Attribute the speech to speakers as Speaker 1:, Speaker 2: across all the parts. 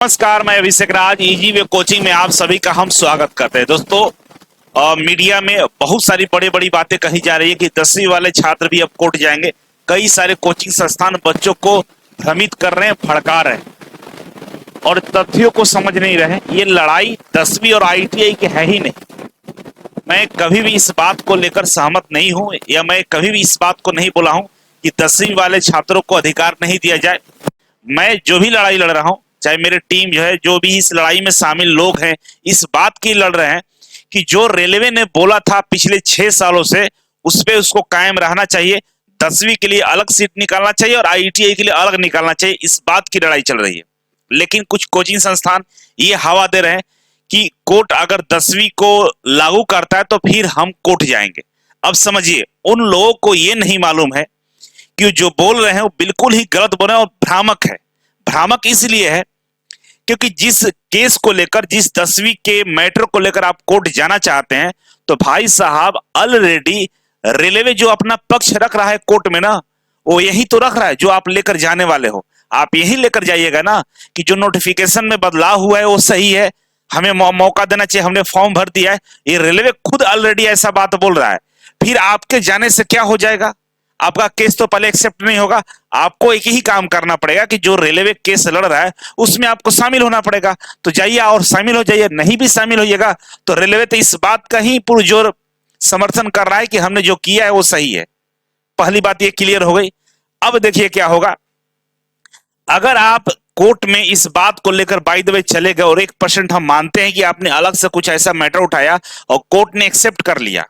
Speaker 1: नमस्कार, मैं अभिषेक राज easy way coaching में आप सभी का हम स्वागत करते हैं। दोस्तों, मीडिया में बहुत सारी बड़ी बड़ी बातें कही जा रही है कि 10वीं वाले छात्र भी अब कोर्ट जाएंगे। कई सारे कोचिंग संस्थान बच्चों को भ्रमित कर रहे हैं, भड़का रहे हैं और तथ्यों को समझ नहीं रहे। ये लड़ाई 10वीं और आईटीआई की है ही नहीं। मैं कभी भी इस बात को लेकर सहमत नहीं हूं या मैं कभी भी इस बात को नहीं बोला हूं कि 10वीं वाले छात्रों को अधिकार नहीं दिया जाए। मैं जो भी लड़ाई लड़ रहा हूं, चाहे मेरी टीम जो है, जो भी इस लड़ाई में शामिल लोग हैं, इस बात की लड़ रहे हैं कि जो रेलवे ने बोला था पिछले 6 सालों से, उस पे उसको कायम रहना चाहिए। 10वीं के लिए अलग सीट निकालना चाहिए और आईटीआई के लिए अलग निकालना चाहिए। इस बात की लड़ाई चल रही है। लेकिन कुछ कोचिंग संस्थान ये हवा दे रहे हैं कि कोर्ट अगर 10वीं को लागू करता है तो फिर हम कोर्ट जाएंगे। अब समझिए, उन लोगों को ये नहीं मालूम है कि जो बोल रहे हैं वो बिल्कुल ही गलत बोल रहे हैं और भ्रामक है। भ्रामक इसलिए है क्योंकि जिस केस को लेकर, जिस 10वीं के मैटर को लेकर आप कोर्ट जाना चाहते हैं, तो भाई साहब ऑलरेडी रेलवे जो अपना पक्ष रख रहा है कोर्ट में ना, वो यही तो रख रहा है जो आप लेकर जाने वाले हो। आप यही लेकर जाइएगा ना कि जो नोटिफिकेशन में बदलाव हुआ है वो सही है, हमें मौका देना चाहिए, हमने फॉर्म भर दिया है। ये रेलवे खुद ऑलरेडी ऐसा बात बोल रहा है। फिर आपके जाने से क्या हो जाएगा? आपका केस तो पहले एक्सेप्ट नहीं होगा। आपको एक ही काम करना पड़ेगा कि जो रेलवे केस लड़ रहा है उसमें आपको शामिल होना पड़ेगा। तो जाइए और शामिल हो जाइए। नहीं भी शामिल होइएगा तो रेलवे तो इस बात का ही पुरजोर समर्थन कर रहा है कि हमने जो किया है वो सही है। पहली बात ये क्लियर हो गई। अब देखिए क्या होगा। अगर आप कोर्ट में इस बात को लेकर बाय द वे चले गए और 1% हम मानते हैं कि आपने अलग से कुछ ऐसा मैटर उठाया और कोर्ट ने एक्सेप्ट कर लिया,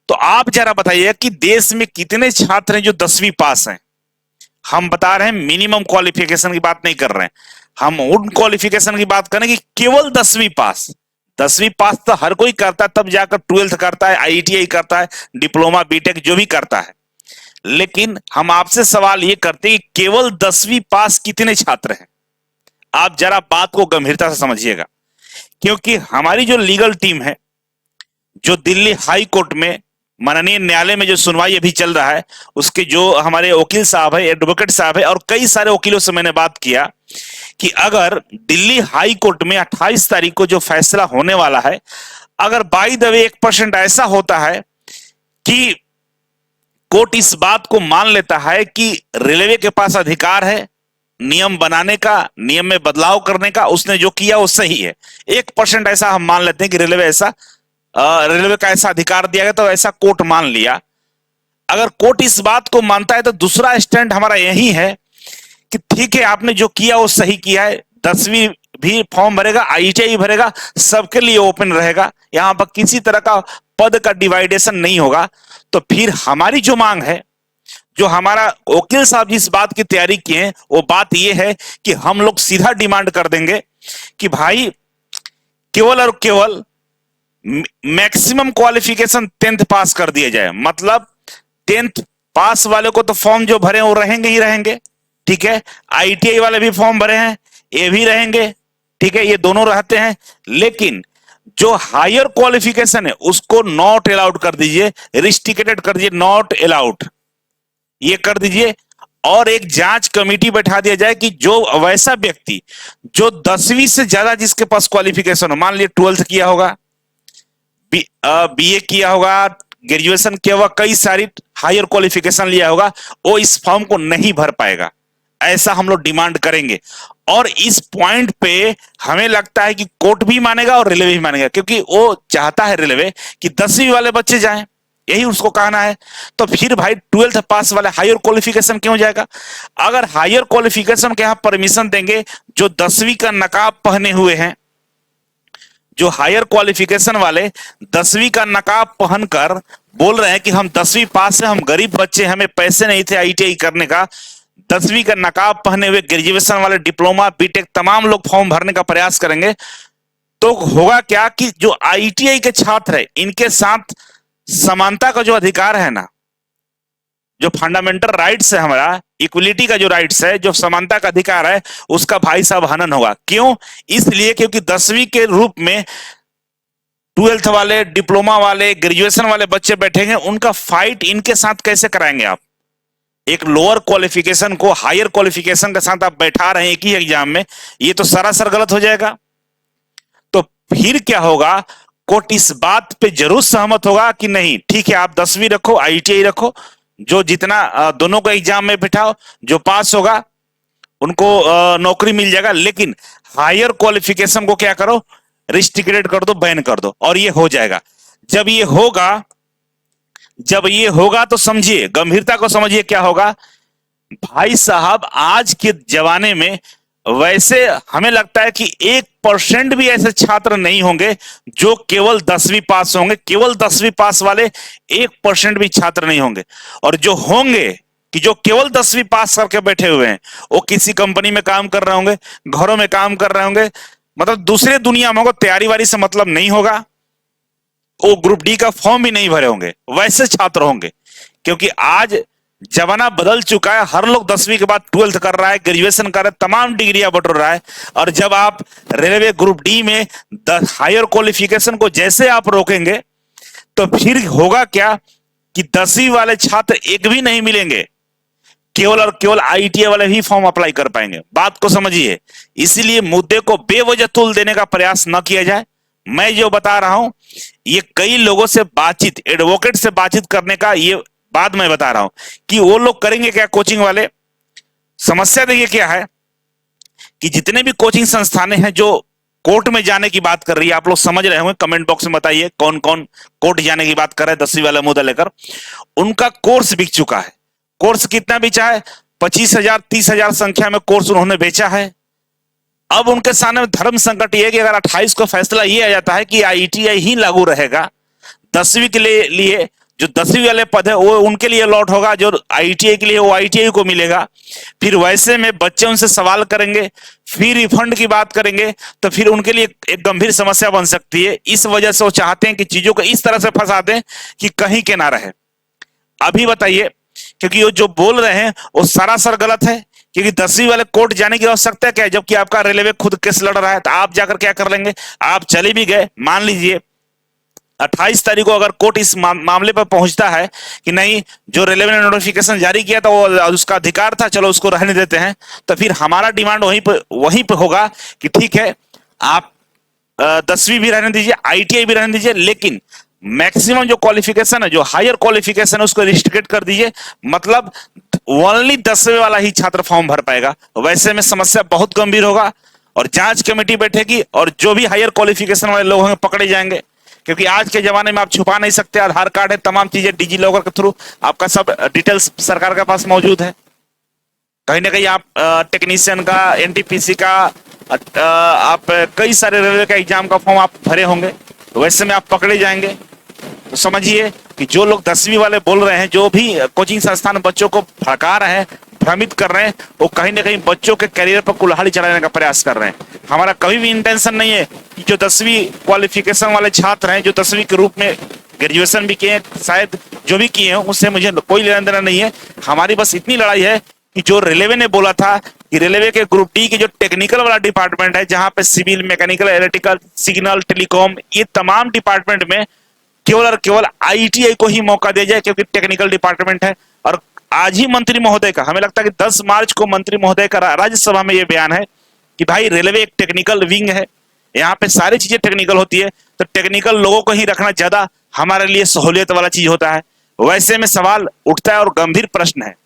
Speaker 1: तो आप जरा बताइए कि देश में कितने छात्र हैं जो 10वीं पास हैं। हम बता रहे हैं मिनिमम क्वालिफिकेशन की बात नहीं कर रहे हैं, हम उन क्वालिफिकेशन की बात कर रहे हैं कि केवल 10वीं पास। 10वीं पास तो हर कोई करता है, तब जाकर 12th करता है, आईटीआई करता है, डिप्लोमा बीटेक जो भी करता है। लेकिन हम आपसे सवाल ये करते हैं कि केवल 10वीं पास कितने छात्र हैं। आप जरा बात को गंभीरता से समझिएगा, क्योंकि हमारी जो लीगल टीम है, जो दिल्ली हाई कोर्ट में माननीय न्यायालय में जो सुनवाई अभी चल रहा है, उसके जो हमारे वकील साहब है, एडवोकेट साहब है, और कई सारे वकीलों से मैंने बात किया कि अगर दिल्ली हाई कोर्ट में 28 तारीख को जो फैसला होने वाला है, अगर बाय द वे 1% ऐसा होता है कि कोर्ट इस बात को मान लेता है कि रेलवे के पास अधिकार है नियम बनाने का, नियम में बदलाव करने का, उसने जो किया वो सही है, 1% ऐसा हम मान लेते हैं कि रेलवे का ऐसा अधिकार दिया गया, तो ऐसा कोर्ट मान लिया। अगर कोर्ट इस बात को मानता है तो दूसरा स्टैंड हमारा यही है कि ठीक है, आपने जो किया वो सही किया है। 10वीं भी फॉर्म भरेगा, आईटीआई भरेगा, सबके लिए ओपन रहेगा, यहां पर किसी तरह का पद का डिवाइडेशन नहीं होगा। तो फिर हमारी जो मांग है, जो हमारा वकील साहब जिस बात की तैयारी किए हैं, वो बात यह है कि हम लोग सीधा डिमांड कर देंगे कि भाई केवल और केवल मैक्सिमम क्वालिफिकेशन 10th पास कर दिया जाए। मतलब 10th पास वाले को तो फॉर्म जो भरे वो रहेंगे ही रहेंगे, ठीक है। आईटीआई वाले भी फॉर्म भरे हैं, ये भी रहेंगे, ठीक है, ये दोनों रहते हैं। लेकिन जो हायर क्वालिफिकेशन है उसको नॉट अलाउड कर दीजिए, रिस्ट्रिक्टेड कर दीजिए, नॉट अलाउड ये कर दीजिए। और एक जांच कमेटी बैठा दिया जाए कि जो वैसा व्यक्ति जो 10वीं से ज्यादा जिसके पास क्वालिफिकेशन हो, मान लीजिए 12th किया होगा, बीए किया होगा, ग्रेजुएशन किया होगा, कई सारी हायर क्वालिफिकेशन लिया होगा, वो इस फॉर्म को नहीं भर पाएगा। ऐसा हम लोग डिमांड करेंगे। और इस पॉइंट पे हमें लगता है कि कोर्ट भी मानेगा और रेलवे भी मानेगा, क्योंकि वो चाहता है रेलवे कि 10वीं वाले बच्चे जाएं, यही उसको कहना है। तो फिर भाई 12th पास वाले हायर क्वालिफिकेशन क्यों जाएगा? अगर हायर क्वालिफिकेशन के यहां परमिशन देंगे, जो 10वीं का नकाब पहने हुए हैं, जो हायर क्वालिफिकेशन वाले 10वीं का नकाब पहनकर बोल रहे हैं कि हम 10वीं पास है, हम गरीब बच्चे, हमें पैसे नहीं थे आईटीआई करने का, 10वीं का नकाब पहने हुए ग्रेजुएशन वाले, डिप्लोमा बीटेक तमाम लोग फॉर्म भरने का प्रयास करेंगे, तो होगा क्या कि जो आईटीआई के छात्र है इनके साथ समानता का जो अधिकार है ना, जो फंडामेंटल राइट्स है, हमारा इक्वलिटी का जो राइट्स है, जो समानता का अधिकार है, उसका भाई साहब हनन होगा। क्यों? इसलिए क्योंकि 10वीं के रूप में 12th वाले, डिप्लोमा वाले, ग्रेजुएशन वाले बच्चे बैठेंगे, उनका फाइट इनके साथ कैसे कराएंगे आप? एक लोअर क्वालिफिकेशन को हायर क्वालिफिकेशन के साथ आप बैठा रहे हैं एक ही एग्जाम में, ये तो सरासर गलत हो जाएगा। तो फिर क्या होगा, कोर्ट इस बात पे जरूर सहमत होगा कि नहीं ठीक है आप 10वीं रखो, आईटीआई रखो, जो जितना दोनों को एग्जाम में बिठाओ, जो पास होगा उनको नौकरी मिल जाएगा, लेकिन हायर क्वालिफिकेशन को क्या करो, रिस्ट्रिक्टेड कर दो, बैन कर दो, और ये हो जाएगा। जब ये होगा तो समझिए, गंभीरता को समझिए क्या होगा भाई साहब। आज के जमाने में वैसे हमें लगता है कि 1% भी ऐसे छात्र नहीं होंगे जो केवल 10वीं पास होंगे। केवल 10वीं पास वाले 1% भी छात्र नहीं होंगे, और जो होंगे कि जो केवल 10वीं पास करके बैठे हुए हैं, वो किसी कंपनी में काम कर रहे होंगे, घरों में काम कर रहे होंगे, मतलब दूसरे दुनिया में होगा, तैयारी वारी से मतलब नहीं होगा, वो ग्रुप डी का फॉर्म भी नहीं भरे होंगे, वैसे छात्र होंगे। क्योंकि आज जमाना बदल चुका है, हर लोग 10वीं के बाद 12th कर रहा है, ग्रेजुएशन कर रहा है, तमाम डिग्रियां बटोर रहा है। और जब आप रेलवे ग्रुप डी में हायर क्वालिफिकेशन को जैसे आप रोकेंगे, तो फिर होगा क्या कि 10वीं वाले छात्र एक भी नहीं मिलेंगे, केवल और केवल आईटीआई वाले ही फॉर्म अप्लाई कर पाएंगे। बात को समझिए, इसीलिए मुद्दे को बेवजह तुल देने का प्रयास न किया जाए। मैं जो बता रहा हूं, ये कई लोगों से बातचीत, एडवोकेट से बातचीत करने का ये बात मैं बता रहा हूं कि वो लोग करेंगे क्या, कोचिंग वाले। समस्या देखिए क्या है कि जितने भी कोचिंग संस्थानें हैं जो कोर्ट में जाने की बात कर रही है, आप लोग समझ रहे होंगे, कमेंट बॉक्स में बताइए कौन कौन कोर्ट जाने की बात कर रहे हैं 10वीं वाला मुद्दा लेकर। उनका कोर्स बिक चुका है। कोर्स कितना बेचा है, 25,000 30,000 संख्या में कोर्स उन्होंने बेचा है। अब उनके सामने धर्म संकट ये है कि अगर 28 को फैसला ये आ जाता है कि आईटीआई ही लागू रहेगा 10वीं के लिए जो 10वीं वाले पद है वो उनके लिए अलॉट होगा, जो आईटीआई के लिए वो आईटीआई को मिलेगा। फिर वैसे में बच्चे उनसे सवाल करेंगे, फिर रिफंड की बात करेंगे, तो फिर उनके लिए एक गंभीर समस्या बन सकती है। इस वजह से वो चाहते हैं कि चीजों को इस तरह से फंसा दें कि कहीं के ना रहे। अभी बताइए, क्योंकि वो जो बोल रहे हैं वो सरासर गलत है, क्योंकि 10वीं वाले कोर्ट जाने की आवश्यकता क्या है, जबकि आपका रेलवे खुद केस लड़ रहा है, तो आप जाकर क्या कर लेंगे। आप चले भी गए, मान लीजिए 28 तारीख को अगर कोर्ट इस मामले पर पहुंचता है कि नहीं, जो रेलवे ने नोटिफिकेशन जारी किया था वो उसका अधिकार था, चलो उसको रहने देते हैं, तो फिर हमारा डिमांड वहीं पे होगा कि ठीक है आप 10वीं भी रहने दीजिए, आईटीआई भी रहने दीजिए, लेकिन मैक्सिमम जो क्वालिफिकेशन है, जो हायर क्वालिफिकेशन है, उसको रिस्ट्रिक्ट कर दीजिए। मतलब ओनली 10वीं वाला ही छात्र फॉर्म भर पाएगा। वैसे में समस्या बहुत गंभीर होगा, और जांच कमेटी बैठेगी, और जो भी हायर क्वालिफिकेशन वाले लोग होंगे पकड़े जाएंगे। क्योंकि आज के जमाने में आप छुपा नहीं सकते, आधार कार्ड है, तमाम चीजें डिजी लॉकर के थ्रू आपका सब डिटेल्स सरकार के पास मौजूद है। कहीं ना कहीं आप टेक्नीशियन का, एनटीपीसी का, आप कई सारे रेलवे का एग्जाम का फॉर्म आप भरे होंगे, तो वैसे में आप पकड़े जाएंगे। तो समझिए कि जो लोग 10वीं वाले बोल रहे हैं, जो भी कोचिंग संस्थान बच्चों को भड़का रहे हैं, भ्रमित कर रहे हैं, वो कहीं ना कहीं बच्चों के करियर पर कुल्हाड़ी चलाने का प्रयास कर रहे हैं। हमारा कभी भी इंटेंशन नहीं है कि जो 10वीं क्वालिफिकेशन वाले छात्र हैं, जो 10वीं के रूप में ग्रेजुएशन भी किए, शायद जो भी किए हैं, उससे मुझे कोई लेना देना नहीं है। हमारी बस इतनी लड़ाई है कि जो रेलवे ने बोला था कि रेलवे के ग्रुप डी के जो टेक्निकल वाला डिपार्टमेंट है, जहां पे civil, mechanical, electrical, signal, telecom, ये तमाम डिपार्टमेंट में केवल और केवल आईटीआई को ही मौका दिया जाए, क्योंकि टेक्निकल डिपार्टमेंट है। और आज ही मंत्री महोदय का, हमें लगता है कि 10 मार्च को मंत्री महोदय का राज्यसभा में यह बयान है कि भाई रेलवे एक टेक्निकल विंग है, यहाँ पे सारी चीजें टेक्निकल होती है, तो टेक्निकल लोगों को ही रखना ज्यादा हमारे लिए सहूलियत वाला चीज होता है। वैसे में सवाल उठता है और गंभीर प्रश्न है।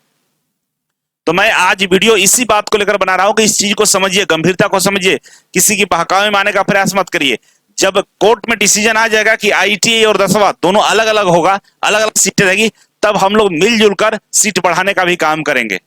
Speaker 1: तो मैं आज वीडियो इसी बात को लेकर बना रहा हूं कि इस चीज को समझिए, गंभीरता को समझिए, किसी की बहकावे में आने का प्रयास मत करिए। जब कोर्ट में डिसीजन आ जाएगा कि आईटीआई और 10वां दोनों अलग अलग होगा, अलग अलग सीटें रहेगी, तब हम लोग मिलजुल कर सीट बढ़ाने का भी काम करेंगे।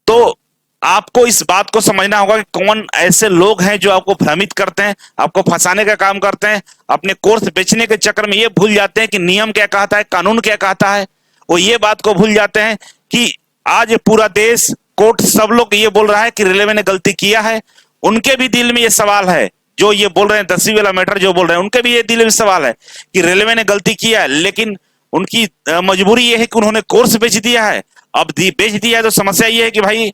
Speaker 1: तो आपको इस बात को समझना होगा कि कौन ऐसे लोग हैं जो आपको भ्रमित करते हैं, आपको फंसाने का काम करते हैं, अपने कोर्स बेचने के चक्कर में ये भूल जाते हैं कि नियम क्या कहता है, कानून क्या कहता है। वो ये बात को भूल जाते हैं कि आज पूरा देश, कोर्ट, सब लोग ये बोल रहा है कि रेलवे ने गलती किया है। उनके भी दिल में ये सवाल है, जो ये बोल रहे हैं 10वीं वाला मैटर जो बोल रहे हैं, उनके भी ये दिल में सवाल है कि रेलवे ने गलती किया है, लेकिन उनकी मजबूरी ये है कि उन्होंने कोर्स बेच दिया है। अब बेच दिया है तो समस्या ये है कि भाई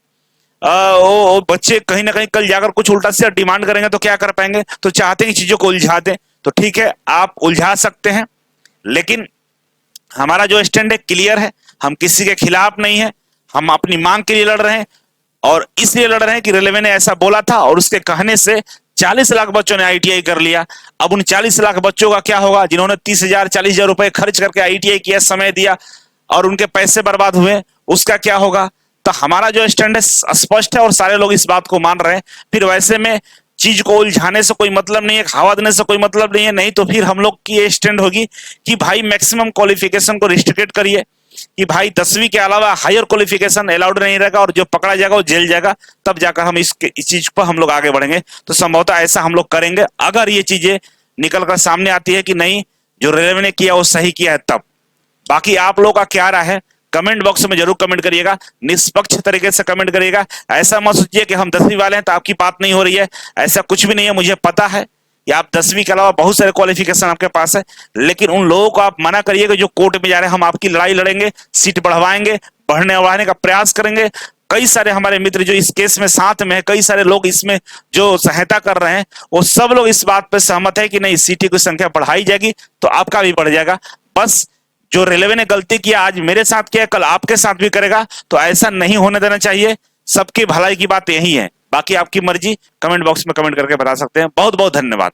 Speaker 1: वो बच्चे कहीं ना कहीं कल जाकर कुछ उल्टा सीधा डिमांड करेंगे तो क्या कर पाएंगे। तो चाहते हैं कि चीजों को उलझा दें। तो ठीक है, आप उलझा सकते हैं, लेकिन हमारा जो स्टैंड है क्लियर है। हम किसी के खिलाफ नहीं है, हम अपनी मांग के लिए लड़ रहे हैं। और इसलिए लड़ रहे हैं कि रेलवे ने ऐसा बोला था और उसके कहने से 40 लाख बच्चों ने आईटीआई कर लिया। अब उन 40 लाख बच्चों का क्या होगा जिन्होंने 30,000 40,000 रुपए खर्च करके आईटीआई किया, समय दिया और उनके पैसे बर्बाद हुए, उसका क्या होगा? तो हमारा जो स्टैंड है स्पष्ट है और सारे लोग इस बात को मान रहे हैं। फिर वैसे में चीज को उलझाने से कोई मतलब नहीं है, हवा देने से कोई मतलब नहीं है। नहीं तो फिर हम लोग की ये स्टैंड होगी कि भाई मैक्सिमम क्वालिफिकेशन को रिस्ट्रिक्ट करिए, कि भाई 10वीं के अलावा हायर क्वालिफिकेशन अलाउड नहीं रहेगा और जो पकड़ा जाएगा वो जेल जाएगा। तब जाकर हम इस चीज पर हम लोग आगे बढ़ेंगे। तो संभवतः ऐसा हम लोग करेंगे अगर ये चीजें निकल कर सामने आती है कि नहीं जो रेलवे ने किया वो सही किया है तब। बाकी आप लोगों का क्या राय है कमेंट बॉक्स में जरूर कमेंट करिएगा, निष्पक्ष तरीके से कमेंट करिएगा। ऐसा मत सोचिए कि हम 10वीं वाले हैं तो आपकी बात नहीं हो रही है, ऐसा कुछ भी नहीं है। मुझे पता है कि आप 10वीं के अलावा बहुत सारे क्वालिफिकेशन आपके पास है, लेकिन उन लोगों को आप मना करिएगा जो कोर्ट में जा रहे हैं। हम आपकी लड़ाई लड़ेंगे, सीट बढ़वाएंगे, बढ़ने का प्रयास करेंगे। कई सारे हमारे मित्र जो इस केस में साथ में है, कई सारे लोग इसमें जो सहायता कर रहे हैं, वो सब लोग इस बात पर सहमत है कि नहीं सीटी की संख्या बढ़ाई जाएगी तो आपका भी बढ़ जाएगा। बस जो रेलवे ने गलती किया आज मेरे साथ किया कल आपके साथ भी करेगा, तो ऐसा नहीं होने देना चाहिए। सबकी भलाई की बात यही है। बाकी आपकी मर्जी, कमेंट बॉक्स में कमेंट करके बता सकते हैं। बहुत बहुत धन्यवाद।